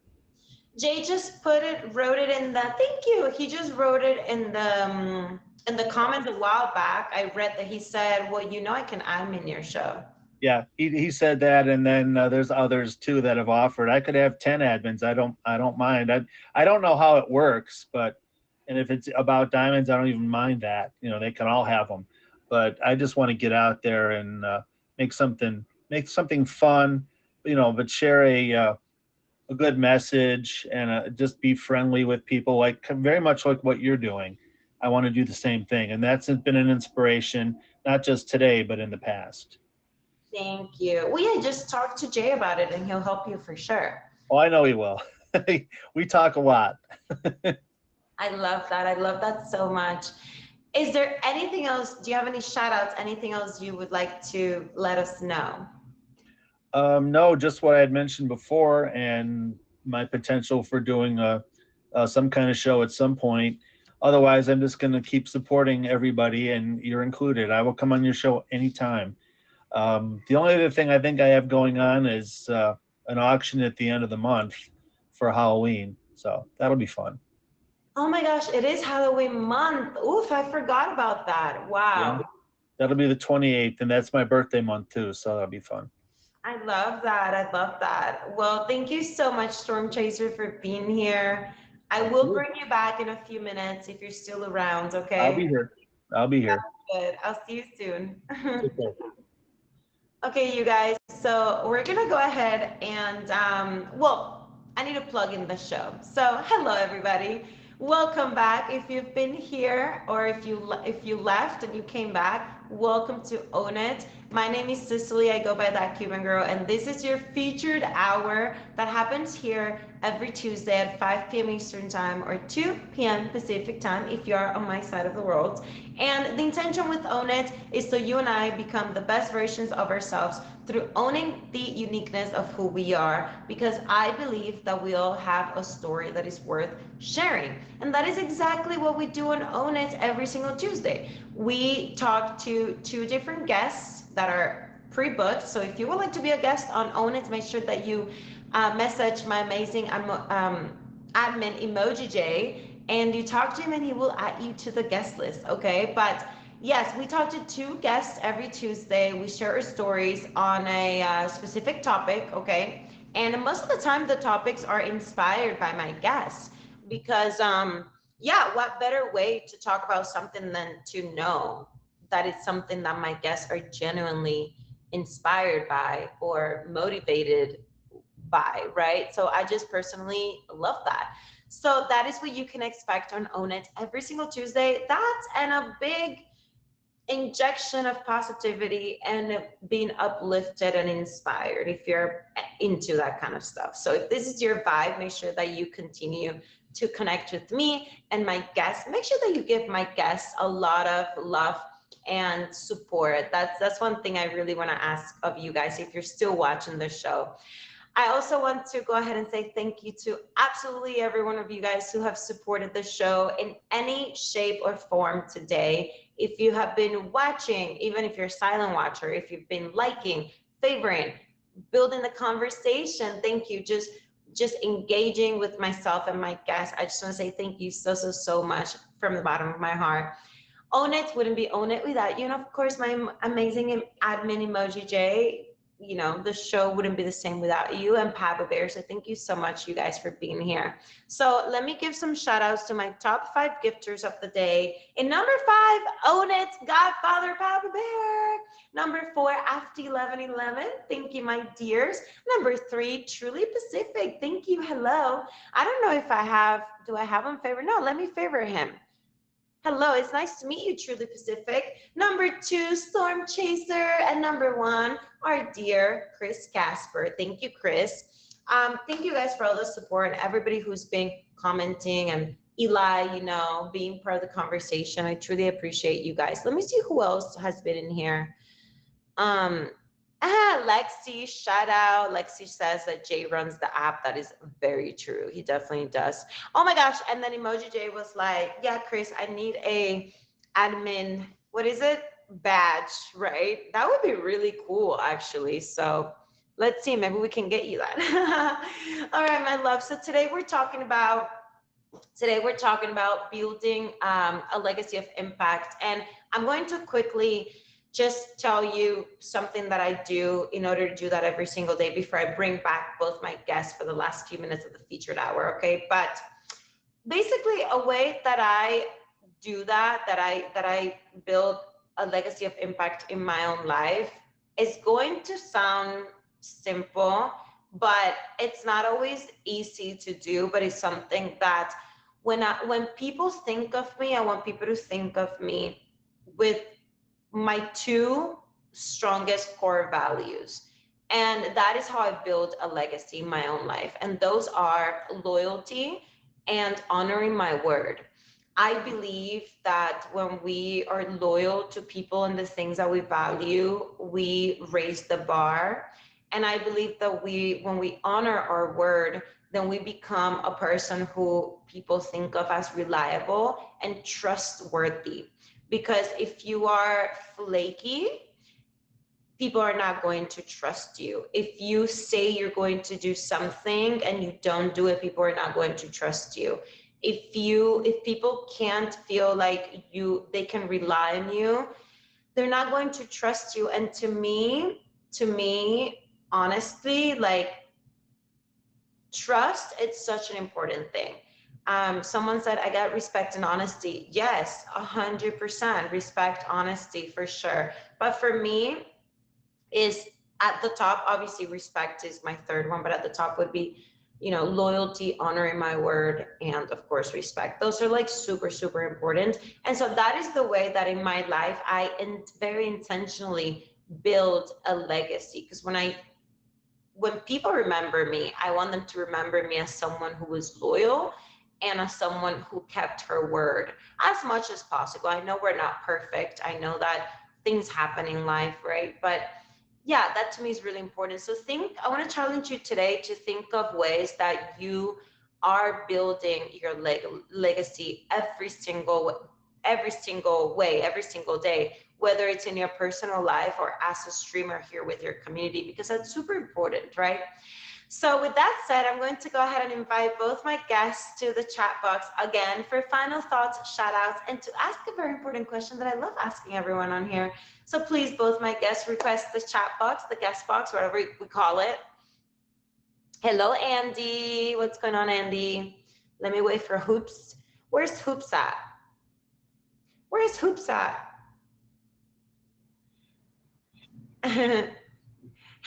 Jay just wrote it in the, thank you. He just wrote it in the comments a while back. I read that he said, well, I can admin your show. Yeah, he said that, and then there's others too that have offered. I could have 10 admins. I don't mind. I don't know how it works, and if it's about diamonds, I don't even mind that. They can all have them. But I just want to get out there and make something fun, but share a good message and just be friendly with people, like very much like what you're doing. I want to do the same thing, and that's been an inspiration, not just today, but in the past. Thank you. Well, yeah, just talk to Jay about it and he'll help you for sure. Oh, I know he will. We talk a lot. I love that. I love that so much. Is there anything else? Do you have any shout outs? Anything else you would like to let us know? No, just what I had mentioned before, and my potential for doing some kind of show at some point. Otherwise, I'm just going to keep supporting everybody, and you're included. I will come on your show anytime. The only other thing I think I have going on is an auction at the end of the month for Halloween. So that'll be fun. Oh my gosh, it is Halloween month. Oof, I forgot about that. Wow. Yeah, that'll be the 28th, and that's my birthday month too. So that'll be fun. I love that. I love that. Well, thank you so much, Storm Chaser, for being here. I will bring you back in a few minutes if you're still around, okay? I'll be here. Good. I'll see you soon. Okay, you guys. So we're going to go ahead and, well, I need to plug in the show. So hello everybody. Welcome back. If you've been here or if you left and you came back, welcome to Own It. My name is Cicely. I go by That Cuban Girl, and this is your featured hour that happens here every Tuesday at 5 p.m. Eastern Time or 2 p.m. Pacific Time if you are on my side of the world. And the intention with Own It is so you and I become the best versions of ourselves through owning the uniqueness of who we are, because I believe that we all have a story that is worth sharing. And that is exactly what we do on Own It every single Tuesday. We talk to two different guests that are pre-booked. So if you would like to be a guest on Own It, make sure that you message my amazing admin Emoji J, and you talk to him and he will add you to the guest list, okay? But yes, we talk to two guests every Tuesday. We share our stories on a specific topic, okay? And most of the time, the topics are inspired by my guests because, yeah, what better way to talk about something than to know that it's something that my guests are genuinely inspired by or motivated by, right? So I just personally love that. So that is what you can expect on Own It every single Tuesday. That's and a big injection of positivity and being uplifted and inspired if you're into that kind of stuff. So if this is your vibe, make sure that you continue to connect with me and my guests. Make sure that you give my guests a lot of love and support. That's one thing I really want to ask of you guys if you're still watching the show. I also want to go ahead and say thank you to absolutely every one of you guys who have supported the show in any shape or form today. If you have been watching, even if you're a silent watcher, if you've been liking, favoring, building the conversation, thank you. Just engaging with myself and my guests. I just want to say thank you so much from the bottom of my heart. Own It wouldn't be Own It without you. And of course, my amazing admin Emoji J. You know, the show wouldn't be the same without you and Papa Bear. So thank you so much, you guys, for being here. So let me give some shout outs to my top 5 gifters of the day. In number 5, Own It, Godfather Papa Bear. Number 4, After 1111. Thank you, my dears. Number 3, Truly Pacific. Thank you. Hello. I don't know if do I have him favorite? No, let me favor him. Hello, it's nice to meet you, Truly Pacific. Number 2, Storm Chaser. And number 1, our dear Chris Casper. Thank you, Chris. Thank you guys for all the support and everybody who's been commenting, and Eli, you know, being part of the conversation. I truly appreciate you guys. Let me see who else has been in here. Lexi, shout out. Lexi says that Jay runs the app. That is very true. He definitely does. Oh my gosh. And then Emoji Jay was like, yeah, Chris, I need a admin, what is it? Badge, right? That would be really cool, actually. So let's see, maybe we can get you that. All right, my love. So today we're talking about building a legacy of impact. And I'm going to quickly just tell you something that I do in order to do that every single day before I bring back both my guests for the last few minutes of the featured hour, okay? But basically a way that I do that I build a legacy of impact in my own life is going to sound simple, but it's not always easy to do, but it's something that when people think of me, I want people to think of me with my 2 strongest core values. And that is how I build a legacy in my own life. And those are loyalty and honoring my word. I believe that when we are loyal to people and the things that we value, we raise the bar. And I believe that when we honor our word, then we become a person who people think of as reliable and trustworthy. Because if you are flaky, people are not going to trust you. If you say you're going to do something and you don't do it, people are not going to trust you. If people can't feel like they can rely on you, they're not going to trust you. And to me, honestly, like, trust, it's such an important thing. Someone said, I got respect and honesty. Yes, 100% respect, honesty, for sure. But for me, is at the top, obviously respect is my third one, but at the top would be, loyalty, honoring my word, and of course, respect. Those are like super, super important. And so that is the way that in my life, I very intentionally build a legacy. Because when people remember me, I want them to remember me as someone who was loyal and as someone who kept her word as much as possible. I know we're not perfect. I know that things happen in life, right? But yeah, that to me is really important. So I want to challenge you today to think of ways that you are building your legacy every single way, every single day, whether it's in your personal life or as a streamer here with your community, because that's super important, right? So with that said, I'm going to go ahead and invite both my guests to the chat box again for final thoughts, shout outs, and to ask a very important question that I love asking everyone on here. So please, both my guests, request the chat box, the guest box, whatever we call it. Hello, Andy. What's going on, Andy? Let me wait for Hoops. Where's Hoops at? Where's Hoops at?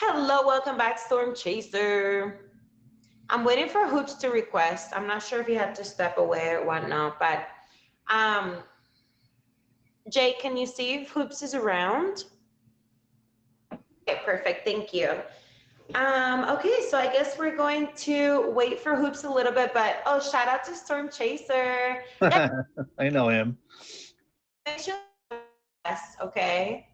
Hello, welcome back, Storm Chaser. I'm waiting for Hoops to request. I'm not sure if he had to step away or whatnot, but Jay, can you see if Hoops is around? Okay, perfect, thank you. Okay, so I guess we're going to wait for Hoops a little bit, but shout out to Storm Chaser. I know him. Yes, okay.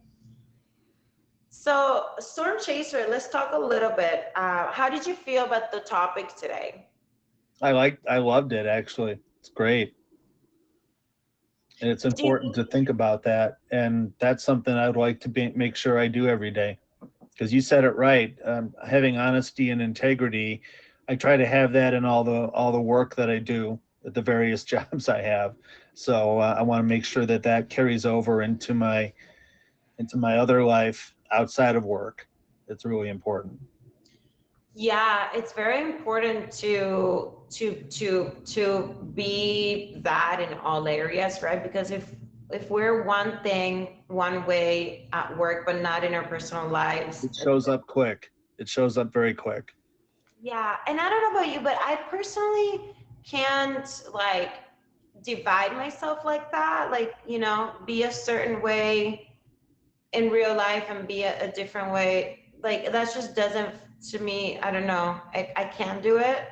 So Storm Chaser, let's talk a little bit. How did you feel about the topic today? I loved it, actually. It's great. And it's important to think about that. And that's something I would like to make sure I do every day. Because you said it right. Having honesty and integrity, I try to have that in all the work that I do at the various jobs I have. So I want to make sure that carries over into my other life outside of work. It's really important. Yeah, it's very important to be that in all areas, right? Because if we're one thing one way at work but not in our personal lives, it shows up quick. It shows up very quick. Yeah, and I don't know about you, but I personally can't like divide myself like that, like, be a certain way in real life and be a different way. Like that just doesn't, to me, I don't know, I can't do it.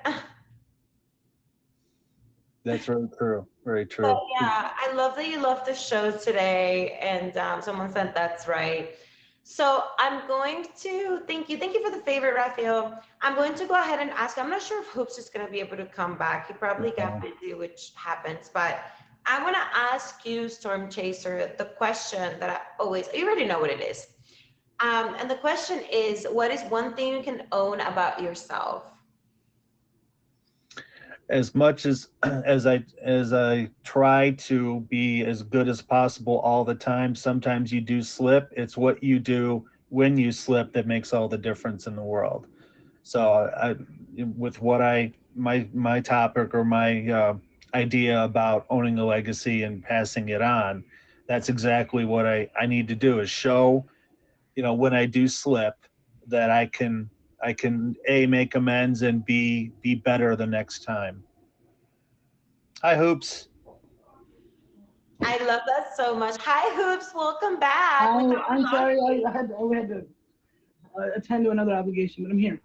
That's very true. Very true. But yeah, I love that you love the show today, and someone said that's right. So I'm going to thank you for the favorite, Raphael. I'm going to go ahead and ask. I'm not sure if Hoops is going to be able to come back. He probably got busy, which happens. But I want to ask you, Storm Chaser, the question that you already know what it is. And the question is, what is one thing you can own about yourself? As much as I try to be as good as possible all the time, sometimes you do slip. It's what you do when you slip that makes all the difference in the world. So with what my topic or my idea about owning a legacy and passing it on, that's exactly what I need to do, is show, when I do slip, that I can A, make amends, and B, be better the next time. Hi, Hoops. I love that so much. Hi, Hoops. Welcome back. I'm sorry. I had to attend to another obligation, but I'm here.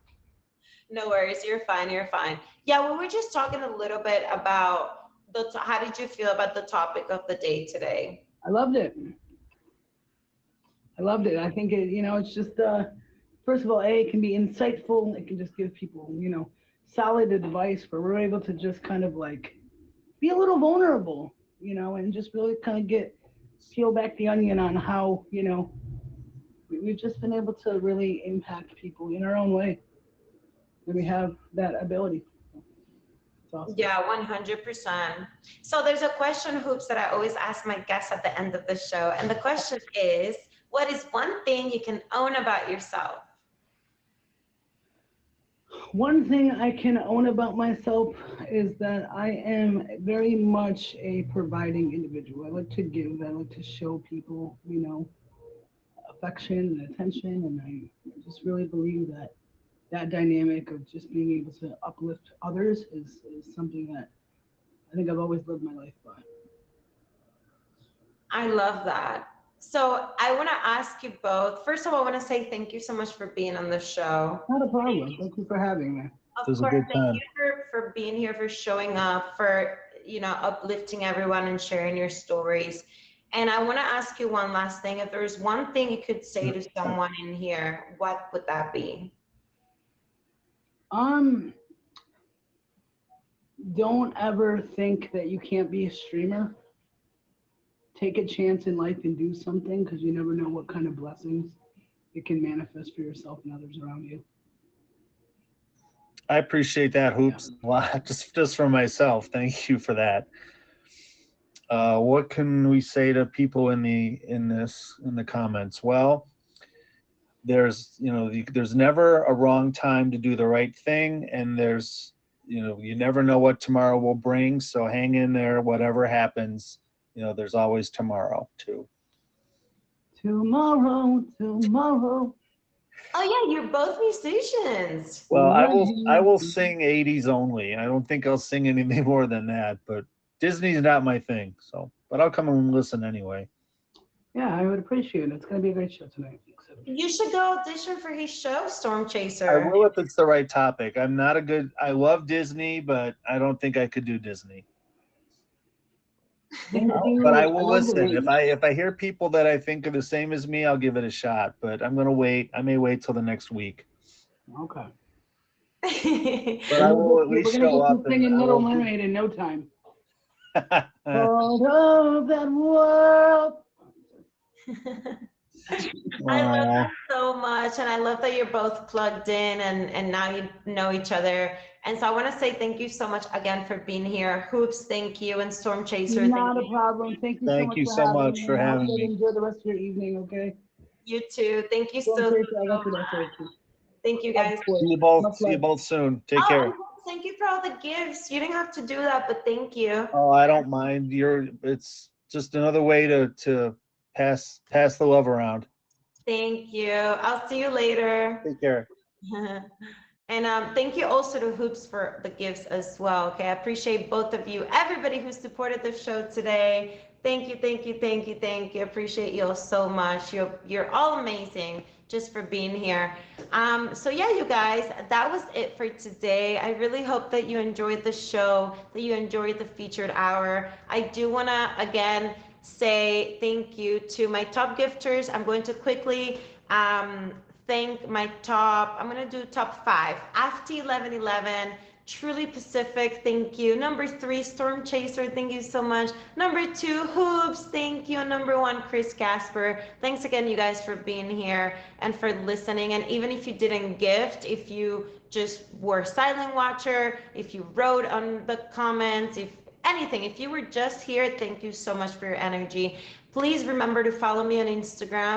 No worries. You're fine. You're fine. Yeah, we were just talking a little bit about how did you feel about the topic of the day today? I loved it. I think it's just, first of all, it can be insightful. It can just give people, solid advice where we're able to just kind of like be a little vulnerable, and just really kind of peel back the onion on how, we've just been able to really impact people in our own way. And we have that ability. Awesome. Yeah, 100%. So there's a question, Hoops, that I always ask my guests at the end of the show. And the question is, what is one thing you can own about yourself? One thing I can own about myself is that I am very much a providing individual. I like to give, I like to show people, affection and attention. And I just really believe that that dynamic of just being able to uplift others is something that I think I've always lived my life by. I love that. So I want to ask you both. First of all, I want to say thank you so much for being on the show. Not a problem. Thank you for having me. Of It was a course, good thank time. you for being here, for showing up, for uplifting everyone and sharing your stories. And I want to ask you one last thing. If there's one thing you could say to someone in here, what would that be? Don't ever think that you can't be a streamer. Take a chance in life and do something, because you never know what kind of blessings it can manifest for yourself and others around you. I appreciate that, Hoops, a lot. Just for myself. Thank you for that. What can we say to people in the comments? Well, there's never a wrong time to do the right thing, and you never know what tomorrow will bring. So hang in there, whatever happens. There's always tomorrow too. Tomorrow. Oh yeah, you're both musicians. Well, I will sing 80s only. I don't think I'll sing anything more than that, but Disney's not my thing. So, but I'll come and listen anyway. Yeah, I would appreciate it. It's going to be a great show tonight. You should go audition for his show, Storm Chaser. I will if it's the right topic. I love Disney, but I don't think I could do Disney. But I will listen. If I hear people that I think are the same as me, I'll give it a shot. But I'm gonna wait. I may wait till the next week. Okay. But I will at We're least gonna show get up. you singing Little Mermaid in no time. World of that world. I love that so much, and I love that you're both plugged in and now you know each other. And so I want to say thank you so much again for being here. Hoops, thank you, and Storm Chaser, Not thank a you. problem. Thank you Thank you so much for having me. Enjoy the rest of your evening, okay? You too. Thank you Storm so Chaser, I got much. your best wishes. Thank you guys. See you both. See you both soon. Take Oh, care. and thank you for all the gifts. You didn't have to do that, but thank you. Oh, I don't mind. It's just another way to pass the love around. Thank you. I'll see you later. Take care. And thank you also to Hoops for the gifts as well. Okay, I appreciate both of you, everybody who supported the show today. Thank you, thank you, thank you, thank you. Appreciate you all so much. You're all amazing just for being here. So yeah, you guys, that was it for today. I really hope that you enjoyed the show, that you enjoyed the featured hour. I do want to again say thank you to my top gifters. I'm going to quickly thank my I'm going to do top 5. Afty1111, Truly Pacific, thank you. Number 3, Storm Chaser, thank you so much. Number 2, Hoops, thank you. Number 1, Chris Casper. Thanks again, you guys, for being here and for listening. And even if you didn't gift, if you just were a silent watcher, if you wrote on the comments, if anything, if you were just here, thank you so much for your energy. Please remember to follow me on Instagram.